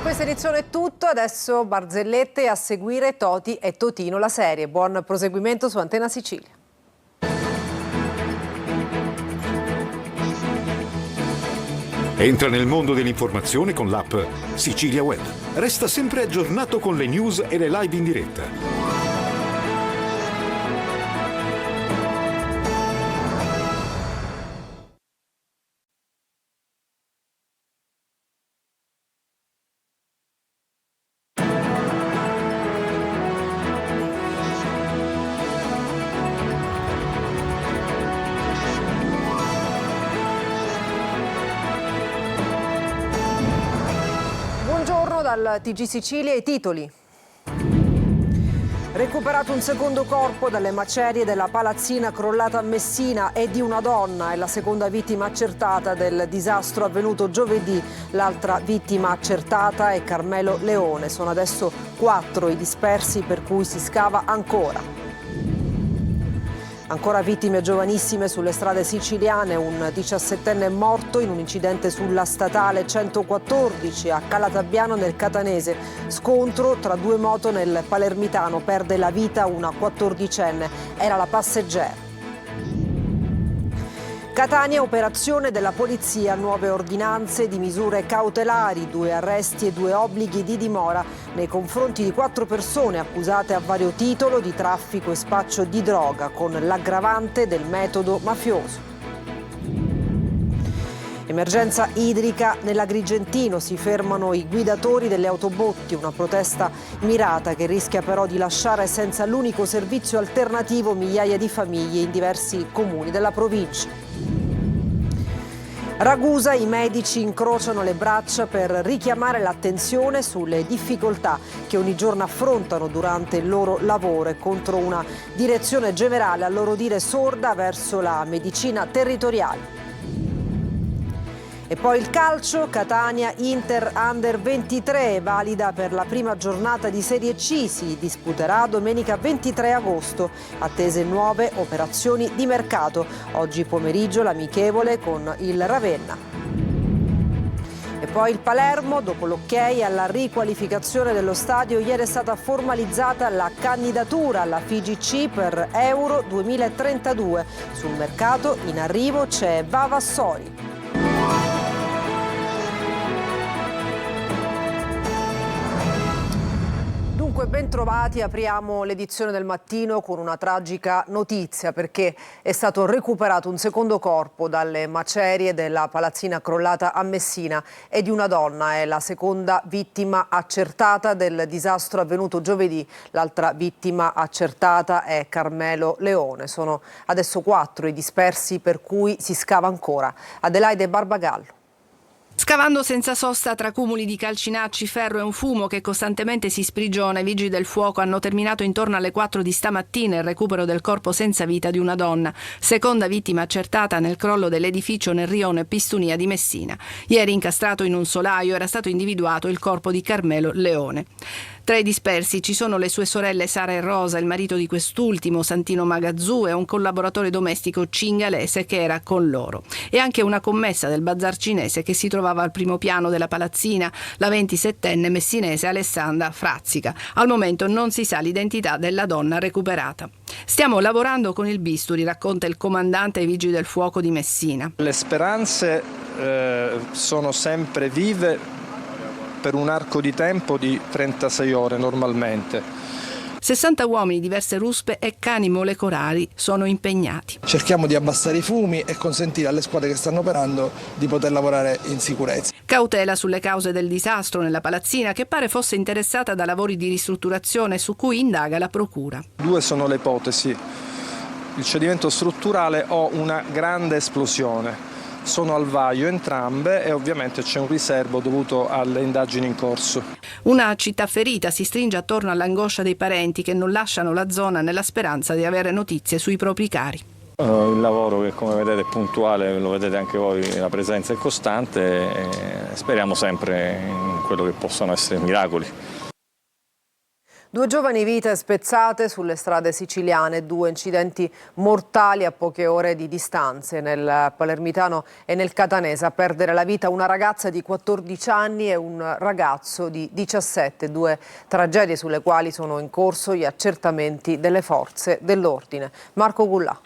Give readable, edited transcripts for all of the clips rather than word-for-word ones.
questa edizione è tutto, adesso barzellette, a seguire Toti e Totino la serie. Buon proseguimento su Antena Sicilia. Entra nel mondo dell'informazione con l'app Sicilia Web. Resta sempre aggiornato con le news e le live in diretta. Dal TG Sicilia i titoli. Recuperato un secondo corpo dalle macerie della palazzina crollata a Messina e di una donna, è la seconda vittima accertata del disastro avvenuto giovedì. L'altra vittima accertata è Carmelo Leone. Sono adesso 4 i dispersi per cui si scava ancora. Ancora vittime giovanissime sulle strade siciliane, un 17enne è morto in un incidente sulla statale 114 a Calatabbiano nel Catanese. Scontro tra due moto nel Palermitano, perde la vita una 14enne, era la passeggera. Catania, operazione della polizia, nuove ordinanze di misure cautelari, 2 arresti e 2 obblighi di dimora nei confronti di 4 persone accusate a vario titolo di traffico e spaccio di droga con l'aggravante del metodo mafioso. Emergenza idrica nell'Agrigentino, si fermano i guidatori delle autobotti, una protesta mirata che rischia però di lasciare senza l'unico servizio alternativo migliaia di famiglie in diversi comuni della provincia. Ragusa, i medici incrociano le braccia per richiamare l'attenzione sulle difficoltà che ogni giorno affrontano durante il loro lavoro e contro una direzione generale, a loro dire sorda, verso la medicina territoriale. E poi il calcio, Catania Inter Under 23, valida per la prima giornata di Serie C, si disputerà domenica 23 agosto, attese nuove operazioni di mercato. Oggi pomeriggio l'amichevole con il Ravenna. E poi il Palermo, dopo l'ok alla riqualificazione dello stadio, ieri è stata formalizzata la candidatura alla FIGC per Euro 2032. Sul mercato in arrivo c'è Vavassori. Dunque, ben trovati, apriamo l'edizione del mattino con una tragica notizia perché è stato recuperato un secondo corpo dalle macerie della palazzina crollata a Messina e di una donna, è la seconda vittima accertata del disastro avvenuto giovedì. L'altra vittima accertata è Carmelo Leone. Sono adesso 4 i dispersi per cui si scava ancora. Adelaide Barbagallo. Scavando senza sosta tra cumuli di calcinacci, ferro e un fumo che costantemente si sprigiona, i vigili del fuoco hanno terminato intorno alle 4 di stamattina il recupero del corpo senza vita di una donna, seconda vittima accertata nel crollo dell'edificio nel rione Pistunia di Messina. Ieri, incastrato in un solaio, era stato individuato il corpo di Carmelo Leone. Tra i dispersi ci sono le sue sorelle Sara e Rosa, il marito di quest'ultimo, Santino Magazzù, e un collaboratore domestico cingalese che era con loro. E anche una commessa del bazar cinese che si trovava al primo piano della palazzina, la 27enne messinese Alessandra Frazzica. Al momento non si sa l'identità della donna recuperata. Stiamo lavorando con il bisturi, racconta il comandante ai Vigili del Fuoco di Messina. Le speranze sono sempre vive per un arco di tempo di 36 ore normalmente. 60 uomini, diverse ruspe e cani molecolari sono impegnati. Cerchiamo di abbassare i fumi e consentire alle squadre che stanno operando di poter lavorare in sicurezza. Cautela sulle cause del disastro nella palazzina, che pare fosse interessata da lavori di ristrutturazione su cui indaga la procura. 2 sono le ipotesi: il cedimento strutturale o una grande esplosione. Sono al vaglio entrambe e ovviamente c'è un riservo dovuto alle indagini in corso. Una città ferita si stringe attorno all'angoscia dei parenti che non lasciano la zona nella speranza di avere notizie sui propri cari. Il lavoro, che come vedete è puntuale, lo vedete anche voi, la presenza è costante e speriamo sempre in quello che possono essere miracoli. 2 giovani vite spezzate sulle strade siciliane, 2 incidenti mortali a poche ore di distanze nel Palermitano e nel Catanese. A perdere la vita una ragazza di 14 anni e un ragazzo di 17, 2 tragedie sulle quali sono in corso gli accertamenti delle forze dell'ordine. Marco Gullà.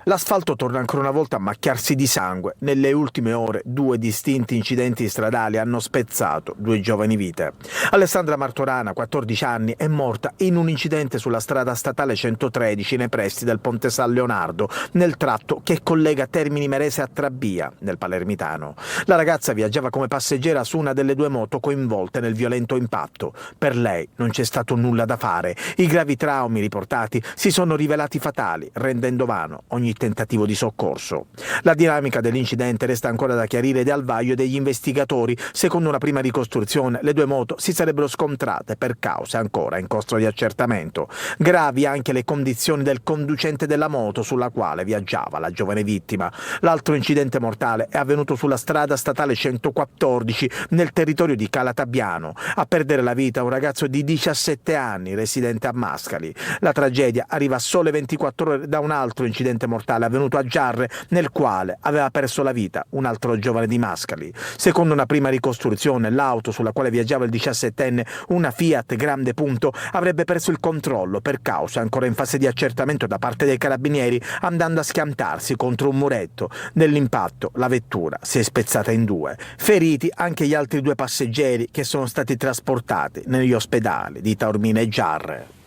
L'asfalto torna ancora una volta a macchiarsi di sangue. Nelle ultime ore 2 distinti incidenti stradali hanno spezzato 2 giovani vite. Alessandra Martorana, 14 anni, è morta in un incidente sulla strada statale 113 nei pressi del Ponte San Leonardo, nel tratto che collega Termini Imerese a Trabia, nel Palermitano. La ragazza viaggiava come passeggera su una delle 2 moto coinvolte nel violento impatto. Per lei non c'è stato nulla da fare. I gravi traumi riportati si sono rivelati fatali, rendendo vano ogni tentativo di soccorso. La dinamica dell'incidente resta ancora da chiarire ed è al vaglio degli investigatori. Secondo una prima ricostruzione, le 2 moto si sarebbero scontrate per cause ancora in corso di accertamento. Gravi anche le condizioni del conducente della moto sulla quale viaggiava la giovane vittima. L'altro incidente mortale è avvenuto sulla strada statale 114 nel territorio di Calatabbiano. A perdere la vita un ragazzo di 17 anni residente a Mascali. La tragedia arriva a sole 24 ore da un altro incidente mortale avvenuto a Giarre, nel quale aveva perso la vita un altro giovane di Mascali. Secondo una prima ricostruzione, l'auto sulla quale viaggiava il 17enne, una Fiat Grande Punto, avrebbe perso il controllo per cause ancora in fase di accertamento da parte dei carabinieri, andando a schiantarsi contro un muretto. Nell'impatto la vettura si è spezzata in 2. Feriti anche gli altri 2 passeggeri che sono stati trasportati negli ospedali di Taormina e Giarre.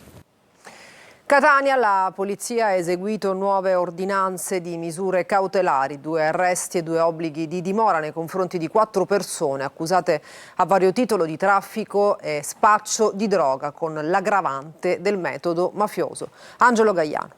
Catania, la polizia ha eseguito nuove ordinanze di misure cautelari, 2 arresti e 2 obblighi di dimora nei confronti di 4 persone accusate a vario titolo di traffico e spaccio di droga con l'aggravante del metodo mafioso. Angelo Gaiano.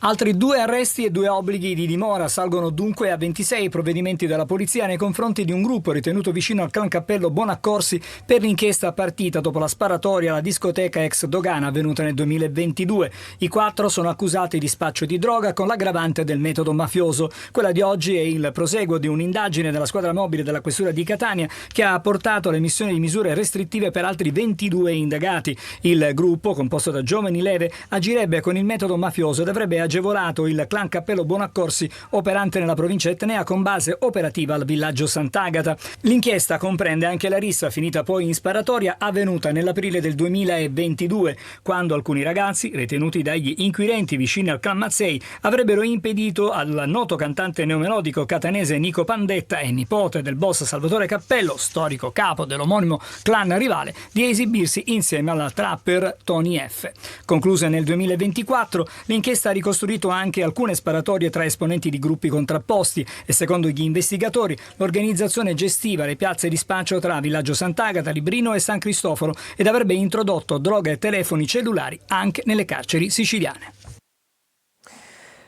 Altri 2 arresti e 2 obblighi di dimora salgono dunque a 26 i provvedimenti della polizia nei confronti di un gruppo ritenuto vicino al clan Cappello Bonaccorsi per l'inchiesta partita dopo la sparatoria alla discoteca ex Dogana avvenuta nel 2022. I 4 sono accusati di spaccio di droga con l'aggravante del metodo mafioso. Quella di oggi è il proseguo di un'indagine della squadra mobile della questura di Catania che ha portato all'emissione di misure restrittive per altri 22 indagati. Il gruppo, composto da giovani leve, agirebbe con il metodo mafioso ed avrebbe agevolato il clan Cappello Bonaccorsi operante nella provincia etnea con base operativa al villaggio Sant'Agata. L'inchiesta comprende anche la rissa finita poi in sparatoria avvenuta nell'aprile del 2022, quando alcuni ragazzi, ritenuti dagli inquirenti vicini al clan Mazzei, avrebbero impedito al noto cantante neomelodico catanese Nico Pandetta e nipote del boss Salvatore Cappello, storico capo dell'omonimo clan rivale, di esibirsi insieme alla trapper Tony F. Conclusa nel 2024, l'inchiesta ha ricostruito anche alcune sparatorie tra esponenti di gruppi contrapposti e secondo gli investigatori l'organizzazione gestiva le piazze di spaccio tra Villaggio Sant'Agata, Librino e San Cristoforo ed avrebbe introdotto droga e telefoni cellulari anche nelle carceri siciliane.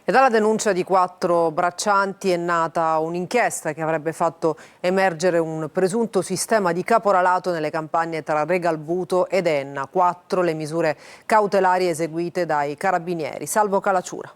E dalla denuncia di 4 braccianti è nata un'inchiesta che avrebbe fatto emergere un presunto sistema di caporalato nelle campagne tra Regalbuto ed Enna. 4 le misure cautelari eseguite dai carabinieri. Salvo Calacciura.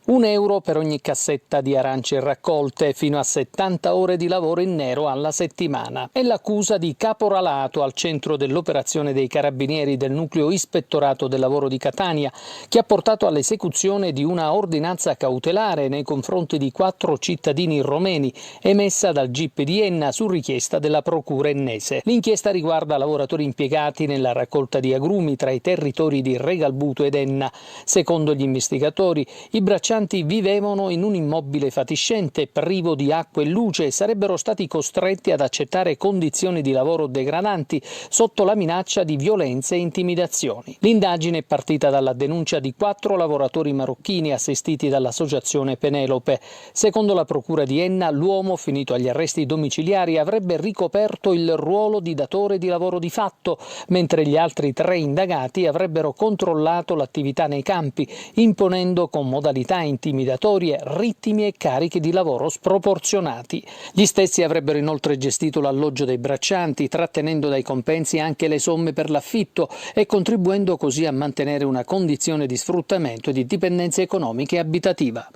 €1 per ogni cassetta di arance raccolte, fino a 70 ore di lavoro in nero alla settimana. È l'accusa di caporalato al centro dell'operazione dei carabinieri del nucleo ispettorato del lavoro di Catania, che ha portato all'esecuzione di una ordinanza cautelare nei confronti di 4 cittadini romeni, emessa dal GIP di Enna su richiesta della procura ennese. L'inchiesta riguarda lavoratori impiegati nella raccolta di agrumi tra i territori di Regalbuto ed Enna. Secondo gli investigatori, i braccianti vivevano in un immobile fatiscente, privo di acqua e luce e sarebbero stati costretti ad accettare condizioni di lavoro degradanti sotto la minaccia di violenze e intimidazioni. L'indagine è partita dalla denuncia di 4 lavoratori marocchini assistiti dall'associazione Penelope. Secondo la procura di Enna, l'uomo, finito agli arresti domiciliari, avrebbe ricoperto il ruolo di datore di lavoro di fatto, mentre gli altri 3 indagati avrebbero controllato l'attività nei campi, imponendo con modalità intimidatorie ritmi e carichi di lavoro sproporzionati. Gli stessi avrebbero inoltre gestito l'alloggio dei braccianti, trattenendo dai compensi anche le somme per l'affitto e contribuendo così a mantenere una condizione di sfruttamento e di dipendenza economica e abitativa.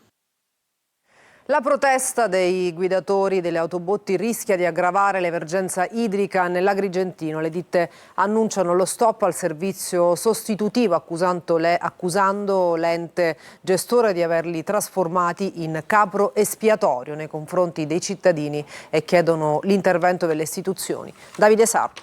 La protesta dei guidatori delle autobotti rischia di aggravare l'emergenza idrica nell'Agrigentino. Le ditte annunciano lo stop al servizio sostitutivo, accusando l'ente gestore di averli trasformati in capro espiatorio nei confronti dei cittadini e chiedono l'intervento delle istituzioni. Davide Sarto.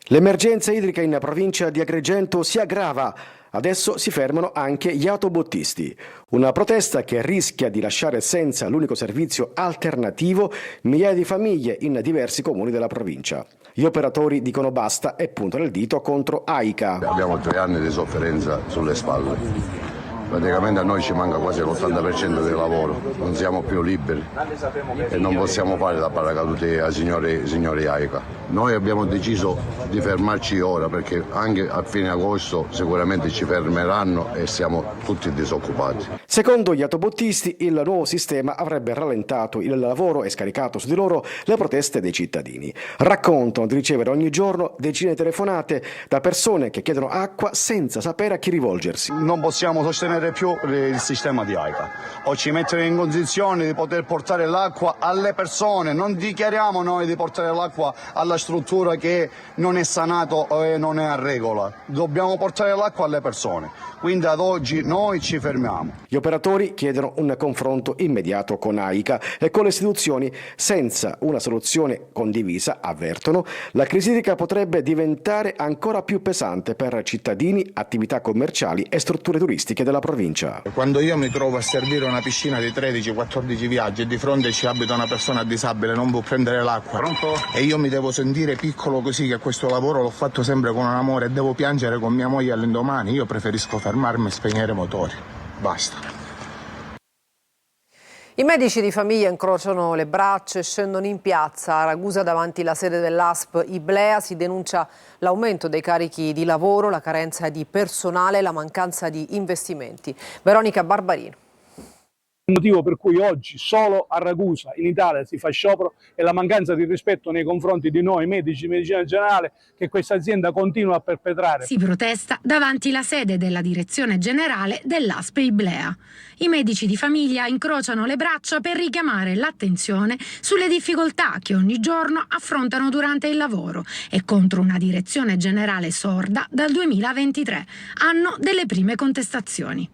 L'emergenza idrica in provincia di Agrigento si aggrava. Adesso si fermano anche gli autobottisti. Una protesta che rischia di lasciare senza l'unico servizio alternativo migliaia di famiglie in diversi comuni della provincia. Gli operatori dicono basta e puntano il dito contro AICA. Abbiamo 3 anni di sofferenza sulle spalle. Praticamente a noi ci manca quasi l'80% del lavoro, non siamo più liberi e non possiamo fare da paracadute ai signori AICA. Noi abbiamo deciso di fermarci ora perché anche a fine agosto sicuramente ci fermeranno e siamo tutti disoccupati. Secondo gli autobottisti il nuovo sistema avrebbe rallentato il lavoro e scaricato su di loro le proteste dei cittadini. Raccontano di ricevere ogni giorno decine di telefonate da persone che chiedono acqua senza sapere a chi rivolgersi. Non possiamo sostenere più il sistema di AICA o ci mettono in condizione di poter portare l'acqua alle persone. Non dichiariamo noi di portare l'acqua alla struttura che non è sanato e non è a regola, dobbiamo portare l'acqua alle persone, quindi ad oggi noi ci fermiamo. Gli operatori chiedono un confronto immediato con AICA e con le istituzioni. Senza una soluzione condivisa, avvertono, la crisi idrica potrebbe diventare ancora più pesante per cittadini, attività commerciali e strutture turistiche della provincia. Quando io mi trovo a servire una piscina di 13-14 viaggi e di fronte ci abita una persona disabile, non può prendere l'acqua. Pronto? E io mi devo sentire piccolo così, che questo lavoro l'ho fatto sempre con amore e devo piangere con mia moglie all'indomani. Io preferisco fermarmi e spegnere i motori. Basta. I medici di famiglia incrociano le braccia e scendono in piazza. A Ragusa, davanti alla sede dell'ASP Iblea, si denuncia l'aumento dei carichi di lavoro, la carenza di personale e la mancanza di investimenti. Veronica Barbarino. Il motivo per cui oggi solo a Ragusa in Italia si fa sciopero è la mancanza di rispetto nei confronti di noi medici di medicina generale che questa azienda continua a perpetrare. Si protesta davanti la sede della direzione generale dell'ASP Iblea. I medici di famiglia incrociano le braccia per richiamare l'attenzione sulle difficoltà che ogni giorno affrontano durante il lavoro e contro una direzione generale sorda dal 2023, anno delle prime contestazioni.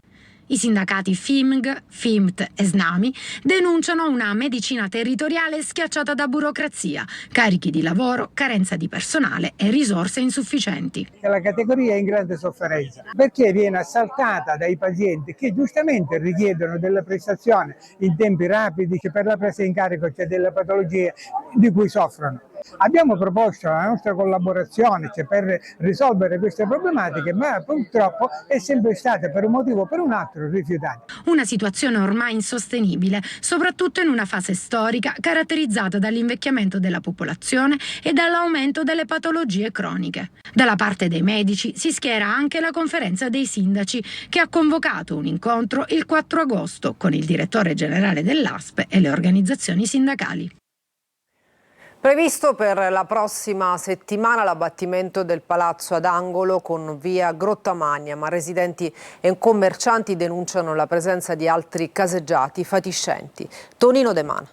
I sindacati FIMG, FIMT e SNAMI denunciano una medicina territoriale schiacciata da burocrazia, carichi di lavoro, carenza di personale e risorse insufficienti. La categoria è in grande sofferenza perché viene assaltata dai pazienti che giustamente richiedono delle prestazioni in tempi rapidi per la presa in carico delle patologie di cui soffrono. Abbiamo proposto la nostra collaborazione per risolvere queste problematiche, ma purtroppo è sempre stata per un motivo o per un altro rifiutata. Una situazione ormai insostenibile, soprattutto in una fase storica caratterizzata dall'invecchiamento della popolazione e dall'aumento delle patologie croniche. Dalla parte dei medici si schiera anche la conferenza dei sindaci, che ha convocato un incontro il 4 agosto con il direttore generale dell'ASP e le organizzazioni sindacali. Previsto per la prossima settimana l'abbattimento del palazzo ad angolo con via Grottamagna, ma residenti e commercianti denunciano la presenza di altri caseggiati fatiscenti. Tonino De Mana.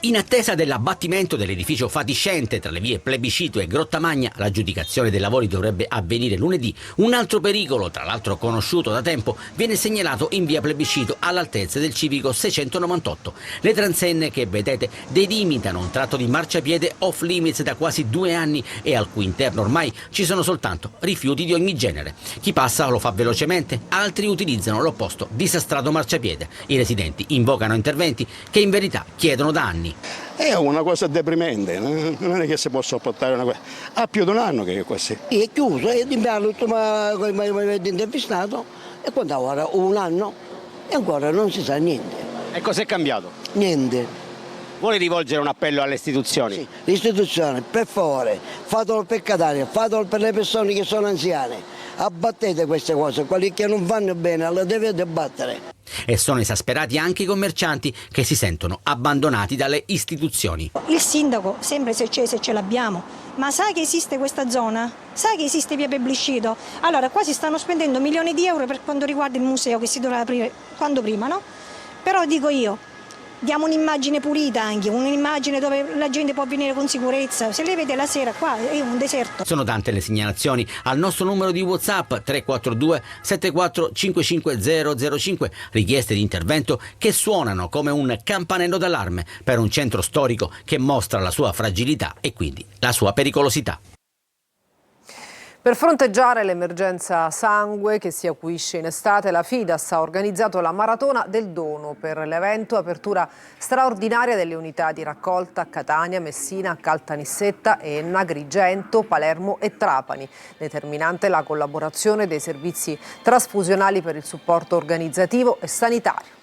In attesa dell'abbattimento dell'edificio fatiscente tra le vie Plebiscito e Grottamagna, l'aggiudicazione dei lavori dovrebbe avvenire lunedì. Un altro pericolo, tra l'altro conosciuto da tempo, viene segnalato in via Plebiscito all'altezza del civico 698. Le transenne che vedete delimitano un tratto di marciapiede off limits da quasi 2 anni e al cui interno ormai ci sono soltanto rifiuti di ogni genere. Chi passa lo fa velocemente, altri utilizzano l'opposto disastrato marciapiede. I residenti invocano interventi che in verità chiedono da anni. È una cosa deprimente, non è che si può sopportare una cosa. Ha più di un anno che è così. È chiuso, è mi avete intervistato e quando ora un anno e ancora non si sa niente. E cos'è cambiato? Niente. Vuole rivolgere un appello alle istituzioni? Sì, l'istituzione, per favore, fatelo per Catania, fatelo per le persone che sono anziane. Abbattete queste cose, quelli che non vanno bene, le dovete abbattere. E sono esasperati anche i commercianti che si sentono abbandonati dalle istituzioni. Il sindaco sembra se ce l'abbiamo, ma sa che esiste questa zona? Sa che esiste via Plebiscito? Allora qua si stanno spendendo milioni di euro per quanto riguarda il museo che si dovrà aprire quando prima, no? Però dico io, diamo un'immagine pulita anche, un'immagine dove la gente può venire con sicurezza. Se le vede la sera qua è un deserto. Sono tante le segnalazioni al nostro numero di WhatsApp 342 74 55 005, richieste di intervento che suonano come un campanello d'allarme per un centro storico che mostra la sua fragilità e quindi la sua pericolosità. Per fronteggiare l'emergenza sangue che si acuisce in estate, la Fidas ha organizzato la Maratona del Dono. Per l'evento apertura straordinaria delle unità di raccolta a Catania, Messina, Caltanissetta, Enna, Agrigento, Palermo e Trapani. Determinante la collaborazione dei servizi trasfusionali per il supporto organizzativo e sanitario.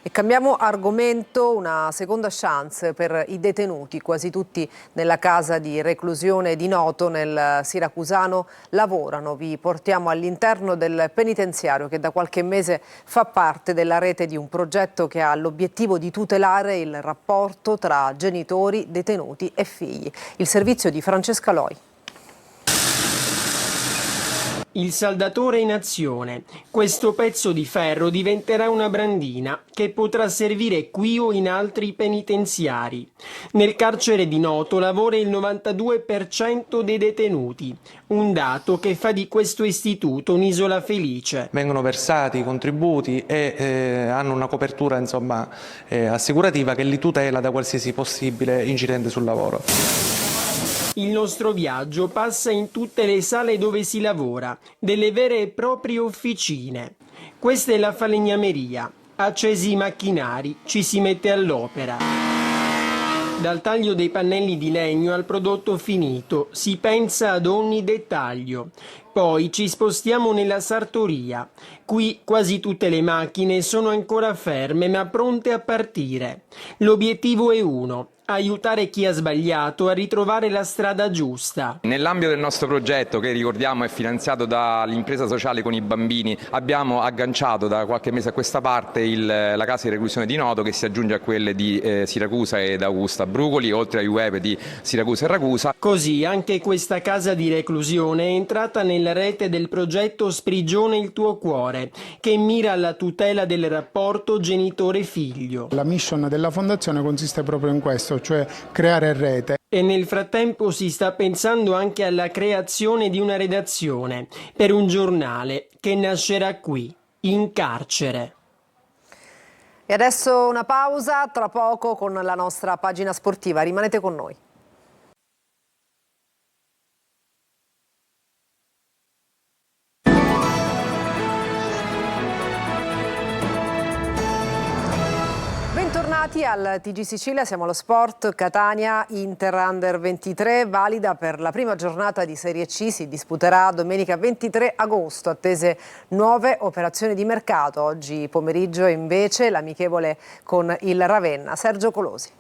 E cambiamo argomento, una seconda chance per i detenuti, quasi tutti nella casa di reclusione di Noto nel siracusano lavorano. Vi portiamo all'interno del penitenziario che da qualche mese fa parte della rete di un progetto che ha l'obiettivo di tutelare il rapporto tra genitori, detenuti e figli. Il servizio di Francesca Loi. Il saldatore in azione. Questo pezzo di ferro diventerà una brandina che potrà servire qui o in altri penitenziari. Nel carcere di Noto lavora il 92% dei detenuti, un dato che fa di questo istituto un'isola felice. Vengono versati i contributi e hanno una copertura assicurativa che li tutela da qualsiasi possibile incidente sul lavoro. Il nostro viaggio passa in tutte le sale dove si lavora, delle vere e proprie officine. Questa è la falegnameria. Accesi i macchinari, ci si mette all'opera. Dal taglio dei pannelli di legno al prodotto finito, si pensa ad ogni dettaglio. Poi ci spostiamo nella sartoria. Qui quasi tutte le macchine sono ancora ferme ma pronte a partire. L'obiettivo è uno: aiutare chi ha sbagliato a ritrovare la strada giusta. Nell'ambito del nostro progetto, che ricordiamo è finanziato dall'impresa sociale con i bambini, abbiamo agganciato da qualche mese a questa parte la casa di reclusione di Noto, che si aggiunge a quelle di Siracusa ed Augusta Brucoli, oltre ai UEP di Siracusa e Ragusa. Così anche questa casa di reclusione è entrata nella rete del progetto Sprigiona il tuo cuore, che mira alla tutela del rapporto genitore-figlio. La mission della fondazione consiste proprio in questo, cioè creare rete. E nel frattempo si sta pensando anche alla creazione di una redazione per un giornale che nascerà qui, in carcere. E adesso una pausa, tra poco con la nostra pagina sportiva. Rimanete con noi. Bentornati al TG Sicilia, siamo allo sport. Catania Inter Under 23, valida per la prima giornata di Serie C, si disputerà domenica 23 agosto, attese nuove operazioni di mercato. Oggi pomeriggio invece l'amichevole con il Ravenna. Sergio Colosi.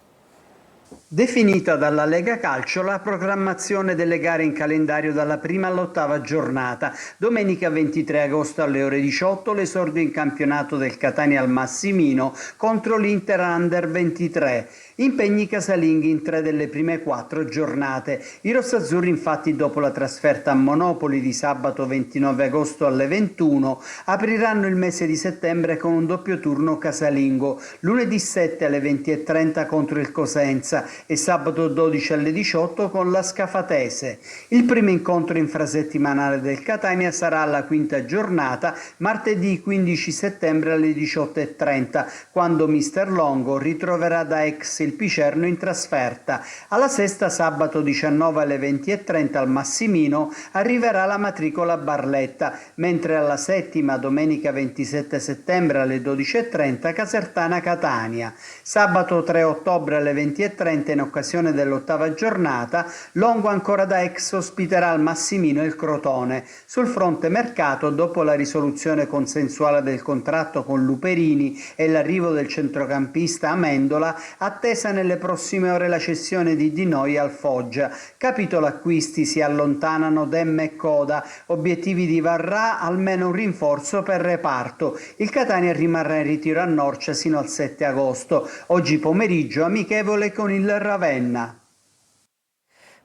Definita dalla Lega Calcio la programmazione delle gare in calendario dalla prima all'8ª giornata. Domenica 23 agosto alle ore 18 l'esordio in campionato del Catania al Massimino contro l'Inter Under 23. Impegni casalinghi in 3 delle prime 4 giornate. I rossazzurri infatti dopo la trasferta a Monopoli di sabato 29 agosto alle 21 apriranno il mese di settembre con un doppio turno casalingo, lunedì 7 alle 20:30 contro il Cosenza e sabato 12 alle 18 con la Scafatese. Il primo incontro infrasettimanale del Catania sarà alla 5ª giornata, martedì 15 settembre alle 18:30, quando Mister Longo ritroverà da ex il Picerno in trasferta. Alla 6ª sabato 19 alle 20:30 al Massimino arriverà la matricola Barletta, mentre alla 7ª domenica 27 settembre alle 12:30 Casertana Catania. Sabato 3 ottobre alle 20:30 in occasione dell'8ª giornata Longo ancora da ex ospiterà al Massimino il Crotone. Sul fronte mercato, dopo la risoluzione consensuale del contratto con Luperini e l'arrivo del centrocampista Amendola, attesa attesa nelle prossime ore la cessione di Di Noi al Foggia. Capitolo acquisti si allontanano Demme e Coda, obiettivi di Varrà almeno un rinforzo per reparto. Il Catania rimarrà in ritiro a Norcia sino al 7 agosto. Oggi pomeriggio amichevole con il Ravenna.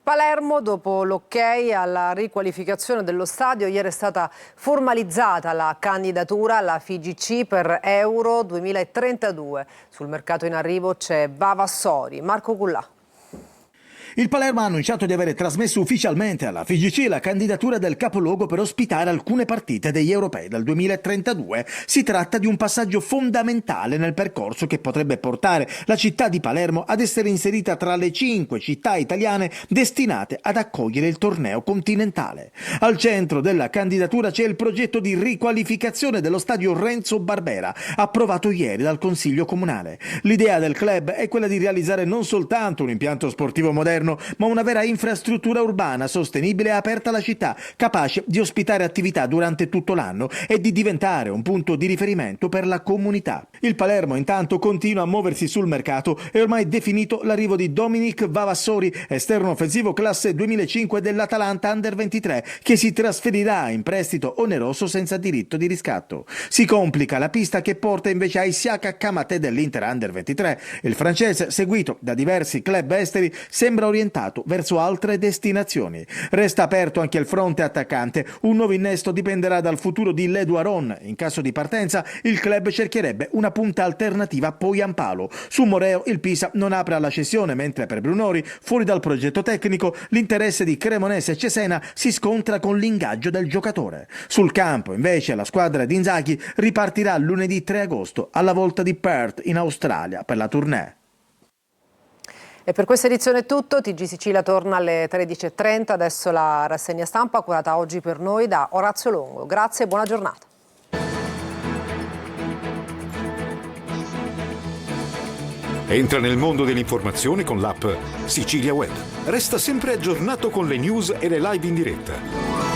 Palermo, dopo l'ok alla riqualificazione dello stadio, ieri è stata formalizzata la candidatura alla FIGC per Euro 2032. Sul mercato in arrivo c'è Vavassori. Marco Cullà. Il Palermo ha annunciato di aver trasmesso ufficialmente alla FIGC la candidatura del capoluogo per ospitare alcune partite degli europei del 2032. Si tratta di un passaggio fondamentale nel percorso che potrebbe portare la città di Palermo ad essere inserita tra le 5 città italiane destinate ad accogliere il torneo continentale. Al centro della candidatura c'è il progetto di riqualificazione dello stadio Renzo Barbera, approvato ieri dal Consiglio Comunale. L'idea del club è quella di realizzare non soltanto un impianto sportivo moderno, ma una vera infrastruttura urbana sostenibile e aperta alla città, capace di ospitare attività durante tutto l'anno e di diventare un punto di riferimento per la comunità. Il Palermo intanto continua a muoversi sul mercato e ormai definito l'arrivo di Dominic Vavassori, esterno offensivo classe 2005 dell'Atalanta Under 23, che si trasferirà in prestito oneroso senza diritto di riscatto. Si complica la pista che porta invece a Isiaka Kamate dell'Inter Under 23. Il francese, seguito da diversi club esteri, sembra orientato verso altre destinazioni. Resta aperto anche il fronte attaccante. Un nuovo innesto dipenderà dal futuro di Ledu Aron. In caso di partenza, il club cercherebbe una punta alternativa a Poyampalo. Su Moreo il Pisa non apre alla cessione, mentre per Brunori, fuori dal progetto tecnico, l'interesse di Cremonese e Cesena si scontra con l'ingaggio del giocatore. Sul campo, invece, la squadra di Inzaghi ripartirà lunedì 3 agosto alla volta di Perth in Australia per la tournée. E per questa edizione è tutto. TG Sicilia torna alle 13:30, adesso la rassegna stampa curata oggi per noi da Orazio Longo. Grazie e buona giornata. Entra nel mondo dell'informazione con l'app Sicilia Web. Resta sempre aggiornato con le news e le live in diretta.